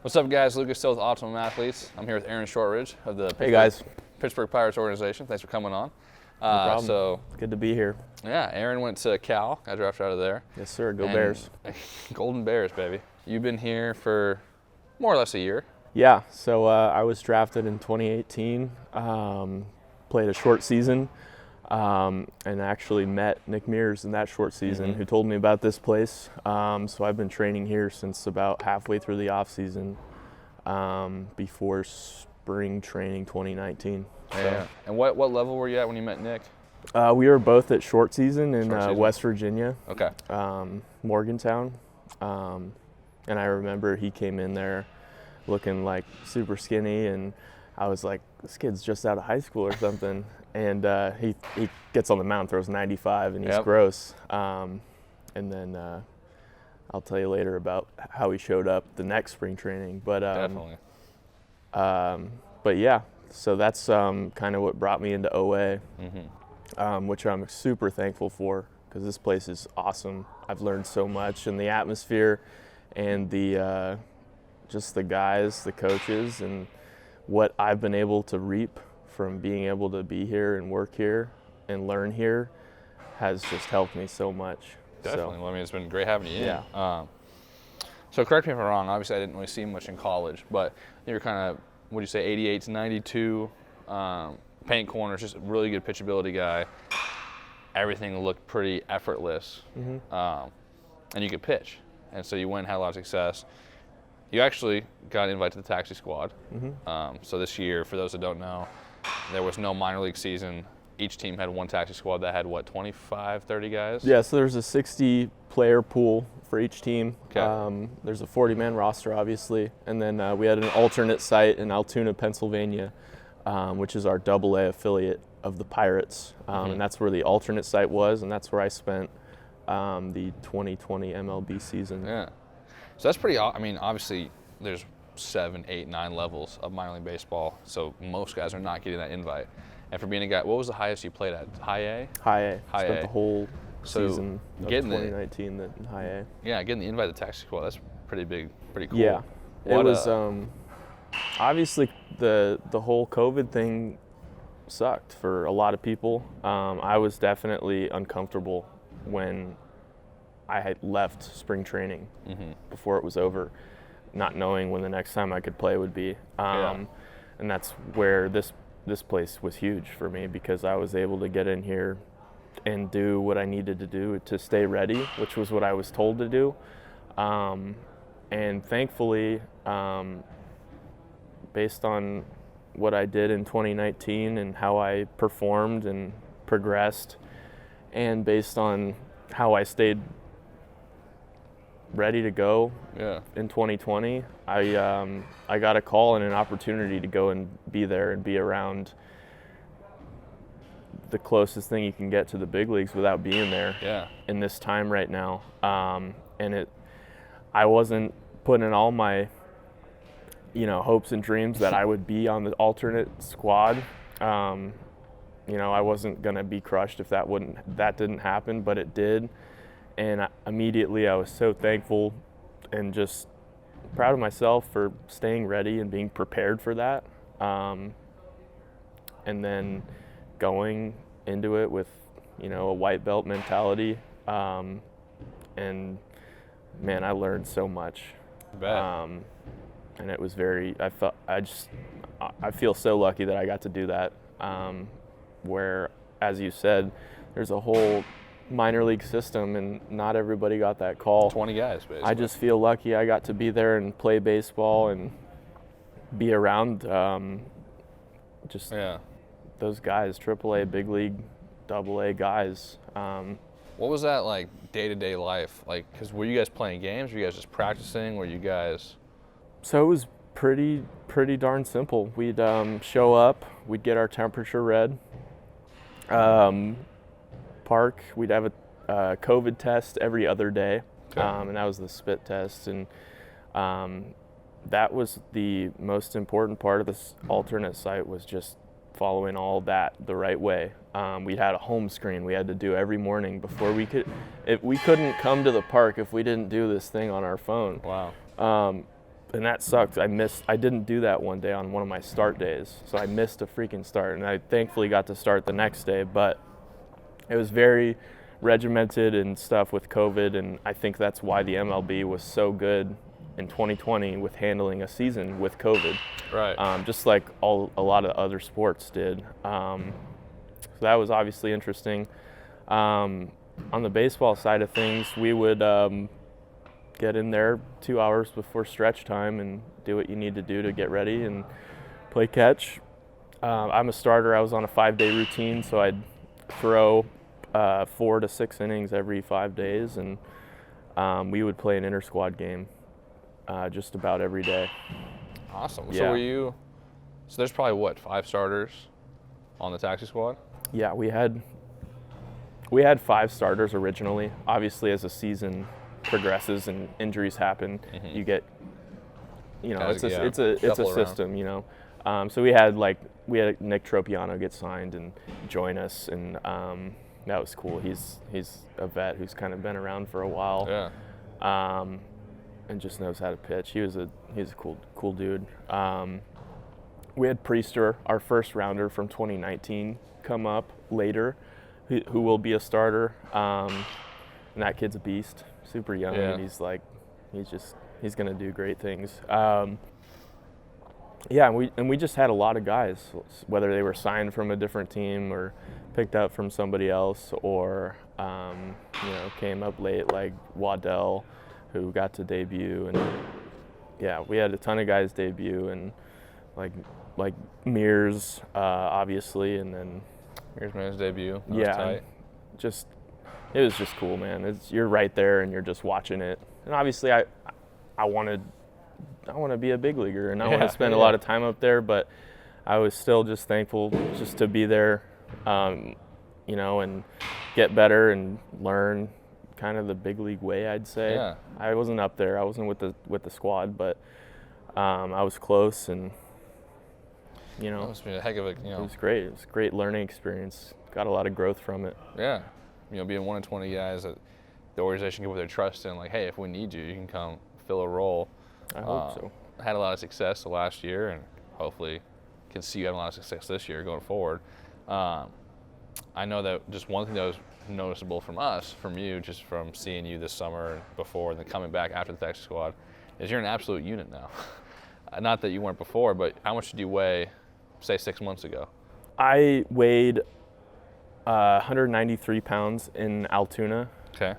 What's up, guys? Lucas still with Optimum Athletes. I'm here with Aaron Shortridge of the Hey guys. Pittsburgh Pirates organization. Thanks for coming on. No problem. So, good to be here. yeah, Aaron went to Cal, got drafted out of there. Yes, sir. Go Bears. Golden Bears, baby. You've been here for more or less a year. Yeah, so I was drafted in 2018, played a short season, and actually met Nick Mears in that short season, who told me about this place. So I've been training here since about halfway through the off season, before spring training 2019. So, Yeah. And what level were you at when you met Nick? we were both at short season in Short season. West Virginia, Okay. Morgantown, and I remember he came in there looking like super skinny, and I was like, this kid's just out of high school or something. And he gets on the mound, throws 95, and he's gross. And then I'll tell you later about how he showed up the next spring training. But Definitely. but yeah, so that's kind of what brought me into OA, which I'm super thankful for, because this place is awesome. I've learned so much, and the atmosphere and the just the guys, the coaches, and what I've been able to reap from being able to be here and work here and learn here has just helped me so much. Definitely. So, Well, I mean, it's been great having you in. Yeah. So correct me if I'm wrong. Obviously, I didn't really see much in college, but you're kind of, what do you say, 88 to 92, paint corners, just a really good pitchability guy. Everything looked pretty effortless, and you could pitch. And so you went and had a lot of success. You actually got invited to the taxi squad. So this year, for those that don't know, there was no minor league season. Each team had one taxi squad that had, what, 25, 30 guys? yeah, so there's a 60-player pool for each team. Okay. There's a 40-man roster, obviously, and then we had an alternate site in Altoona, Pennsylvania, which is our AA affiliate of the Pirates, and that's where the alternate site was, and that's where I spent the 2020 MLB season. Yeah. So that's pretty, I mean, obviously there's 7, 8, 9 levels of minor league baseball, so most guys are not getting that invite. And for being a guy, what was the highest you played at? High A? High A. High Spent A. the whole So season of getting 2019 in High A. Yeah, getting the invite to the taxi squad, that's pretty big, pretty cool. Yeah. What, it was obviously the whole COVID thing sucked for a lot of people. I was definitely uncomfortable when I had left spring training before it was over, not knowing when the next time I could play would be. And that's where this place was huge for me, because I was able to get in here and do what I needed to do to stay ready, which was what I was told to do. And thankfully, based on what I did in 2019 and how I performed and progressed, and based on how I stayed ready to go in 2020, I got a call and an opportunity to go and be there and be around the closest thing you can get to the big leagues without being there in this time right now. And I wasn't putting in all my hopes and dreams that I would be on the alternate squad. I wasn't gonna be crushed if that didn't happen, but it did. And immediately I was so thankful and just proud of myself for staying ready and being prepared for that. And then going into it with, a white belt mentality. And man, I learned so much. I bet. And it was I feel so lucky that I got to do that. Where, as you said, there's a whole minor league system, and not everybody got that call. 20 guys, basically. I just feel lucky I got to be there and play baseball and be around those guys, AAA, big league, AA guys. What was that like day-to-day life? Like, because were you guys playing games? Were you guys just practicing? Were you guys... So it was pretty darn simple. We'd show up, we'd get our temperature read, park, we'd have a COVID test every other day, and that was the spit test, and that was the most important part of this alternate site, was just following all that the right way. We had a home screen we had to do every morning before we couldn't come to the park if we didn't do this thing on our phone. Wow. And that sucked. I didn't do that one day on one of my start days. So I missed a freaking start. And I thankfully got to start the next day. But it was very regimented and stuff with COVID. And I think that's why the MLB was so good in 2020 with handling a season with COVID. Right. Just like a lot of other sports did. So that was obviously interesting. On the baseball side of things, we would get in there 2 hours before stretch time and do what you need to do to get ready and play catch. I'm a starter. I was on a 5-day routine, so I'd throw 4 to 6 innings every 5 days, and we would play an inter-squad game just about every day. Awesome. Yeah. So there's probably, 5 starters on the taxi squad? Yeah, we had 5 starters originally. Obviously, as the season progresses and injuries happen, you get, it's a system, So we had Nick Tropiano get signed and join us, and that was cool. He's a vet who's kind of been around for a while, and just knows how to pitch. He's a cool dude. We had Priester, our first rounder from 2019, come up later, who will be a starter, and that kid's a beast. Super young, and he's gonna do great things. And we just had a lot of guys, whether they were signed from a different team or picked up from somebody else, or came up late, like Waddell, who got to debut, and we had a ton of guys debut, and like Mears, obviously, and then Here's Mears' debut. That was tight. It was just cool, man. You're right there, and you're just watching it. And obviously, I want to be a big leaguer, and I want to spend a lot of time up there. But I was still just thankful just to be there, and get better and learn kind of the big league way, I'd say. Yeah. I wasn't up there. I wasn't with the squad, but I was close, and That must be a heck of a, It was great. It was a great learning experience. Got a lot of growth from it. Yeah. Being one of 20 guys that the organization can put their trust in, like, hey, if we need you, you can come fill a role. I hope so. Had a lot of success the last year, and hopefully can see you having a lot of success this year going forward. I know that just one thing that was noticeable from you, just from seeing you this summer and before, and then coming back after the taxi squad, is you're an absolute unit now. Not that you weren't before, but how much did you weigh, say, 6 months ago? I weighed 193 pounds in Altoona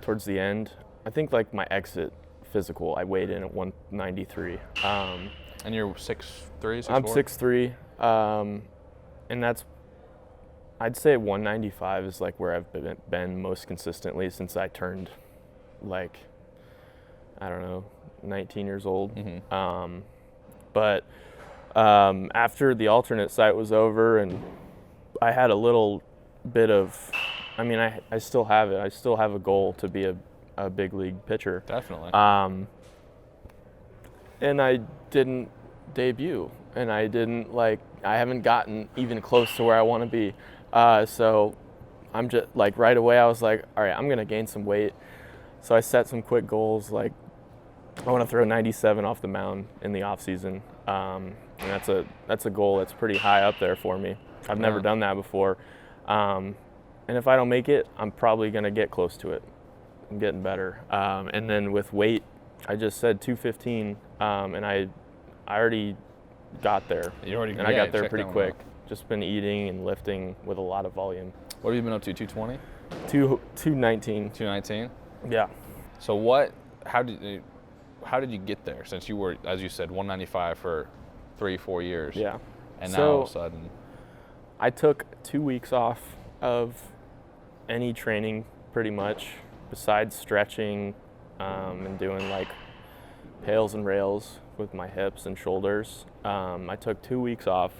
towards the end. I think like my exit physical, I weighed in at 193. And you're 6'3", 6'4"? I'm 6'3", and that's, I'd say 195 is like where I've been most consistently since I turned 19 years old. Mm-hmm. But after the alternate site was over, and I had a little bit of, I still have it. I still have a goal to be a big league pitcher. Definitely. And I didn't debut, and I haven't gotten even close to where I want to be. So I'm just right away I was like, all right, I'm going to gain some weight. So I set some quick goals, I want to throw 97 off the mound in the off season. And that's a goal that's pretty high up there for me. I've never done that before. And if I don't make it, I'm probably going to get close to it. I'm getting better. And then with weight, I just said 215, and I already got there. And I got there pretty quick. Just been eating and lifting with a lot of volume. What have you been up to, 220? 219. 219? Yeah. So how did you get there, since you were, as you said, 195 for 3-4 years? Yeah. And now all of a sudden? I took 2 weeks off of any training pretty much, besides stretching and doing pails and rails with my hips and shoulders. I took 2 weeks off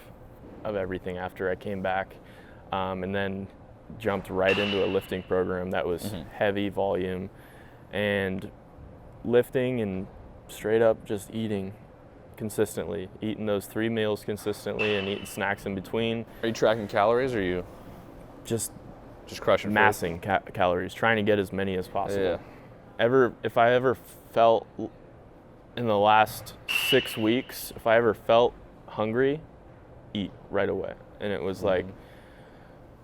of everything after I came back, and then jumped right into a lifting program that was heavy volume and lifting and straight up just eating consistently, eating those 3 meals consistently and eating snacks in between. Are you tracking calories, or are you just crushing massing calories, trying to get as many as possible? Yeah. If I ever felt in the last 6 weeks, if I ever felt hungry, eat right away. And it was like,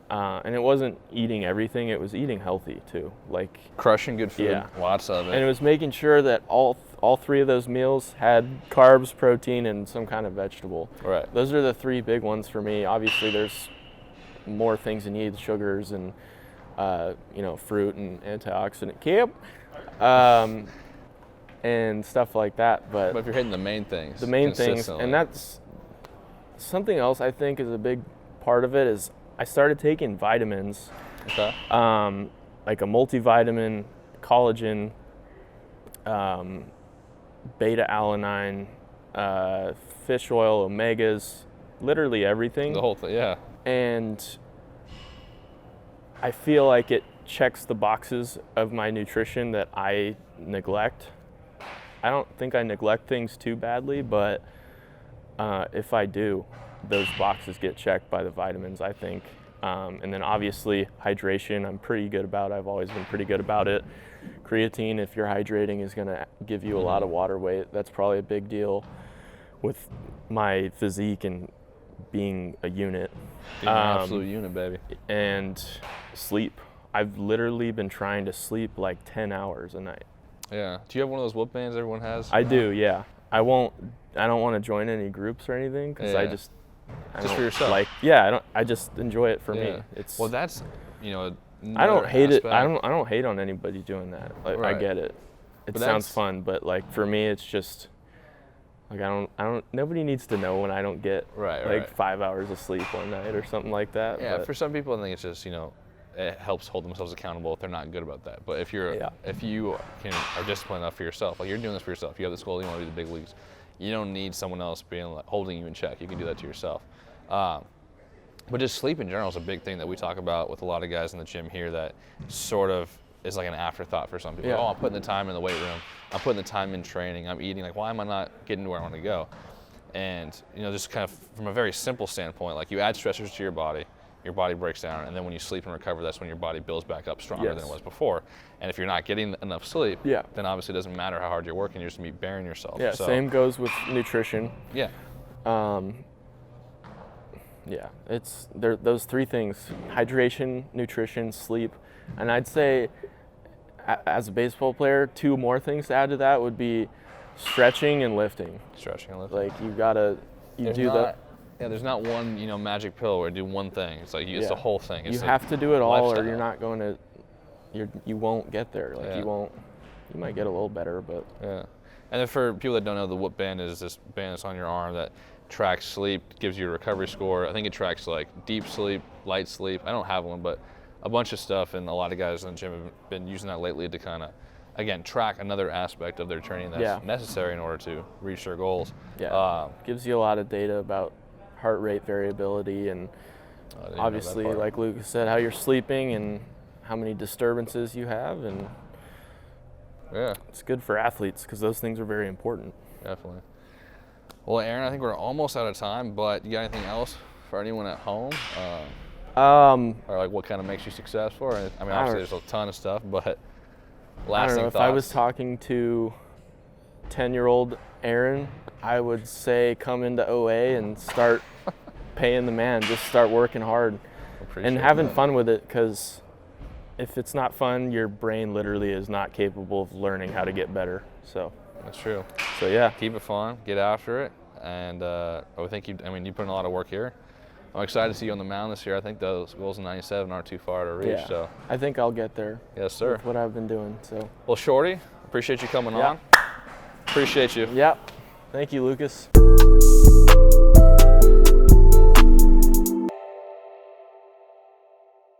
and it wasn't eating everything, it was eating healthy too. Like crushing good food, yeah. Lots of it. And it was making sure that all 3 of those meals had carbs, protein, and some kind of vegetable. Right. Those are the 3 big ones for me. Obviously, there's more things you need, sugars and fruit and antioxidant and stuff like that. But if you're hitting the main things, and that's something else I think is a big part of it is I started taking vitamins, like a multivitamin, collagen, beta-alanine, fish oil, omegas, literally everything. The whole thing, yeah. And I feel like it checks the boxes of my nutrition that I neglect. I don't think I neglect things too badly, but if I do, those boxes get checked by the vitamins, I think. And then obviously hydration, I'm pretty good about. I've always been pretty good about it. Creatine, if you're hydrating, is going to give you a lot of water weight. That's probably a big deal with my physique and being a unit. Being an absolute unit, baby. And sleep. I've literally been trying to sleep like 10 hours a night. Yeah. Do you have one of those whoop bands everyone has? I do, yeah. I don't want to join any groups or anything because I just for yourself. I just enjoy it for me. It's that's I don't hate it. I don't hate on anybody doing that. Like, right. I get it. It sounds fun, but like for me, it's just like I don't. Nobody needs to know when I don't get 5 hours of sleep one night or something like that. Yeah, but for some people, I think it's just it helps hold themselves accountable if they're not good about that. But if you are disciplined enough for yourself, like you're doing this for yourself, you have this goal, you want to do the big leagues. You don't need someone else being holding you in check. You can do that to yourself. But just sleep in general is a big thing that we talk about with a lot of guys in the gym here that sort of is like an afterthought for some people. Yeah. Oh, I'm putting the time in the weight room. I'm putting the time in training. I'm eating. Like, why am I not getting to where I want to go? And, just kind of from a very simple standpoint, like you add stressors to your body breaks down, and then when you sleep and recover, that's when your body builds back up stronger than it was before. And if you're not getting enough sleep, then obviously it doesn't matter how hard you're working, you're just going to be bearing yourself. Yeah, same goes with nutrition. Yeah. It's those 3 things: hydration, nutrition, sleep. And I'd say as a baseball player, 2 more things to add to that would be stretching and lifting. Like there's not one, magic pill where you do one thing. It's like it's the whole thing. It's you have to do it all, lifestyle. or you're not going to. You won't get there. Like you won't. You might get a little better, but yeah. And then for people that don't know, the Whoop band is this band that's on your arm that tracks sleep, gives you a recovery score. I think it tracks like deep sleep, light sleep. I don't have one, but a bunch of stuff, and a lot of guys in the gym have been using that lately to kind of, again, track another aspect of their training that's necessary in order to reach their goals. Yeah, gives you a lot of data about heart rate variability and obviously, like Lucas said, how you're sleeping and how many disturbances you have, and it's good for athletes because those things are very important. Definitely. Well, Aaron, I think we're almost out of time, but you got anything else for anyone at home? Or like what kind of makes you successful? I mean, obviously there's a ton of stuff, but lasting I don't know. thoughts. If I was talking to 10-year-old Aaron, I would say come into OA and start paying the man. Just start working hard and having fun with it, because if it's not fun, your brain literally is not capable of learning how to get better. So that's true. So yeah, keep it fun, get after it, and I think you put in a lot of work here. I'm excited to see you on the mound this year. I think those goals in 97 aren't too far to reach. Yeah, so I think I'll get there. Yes, sir. With what I've been doing. So. Well, Shorty, appreciate you coming on. Appreciate you. Yep. Thank you, Lucas.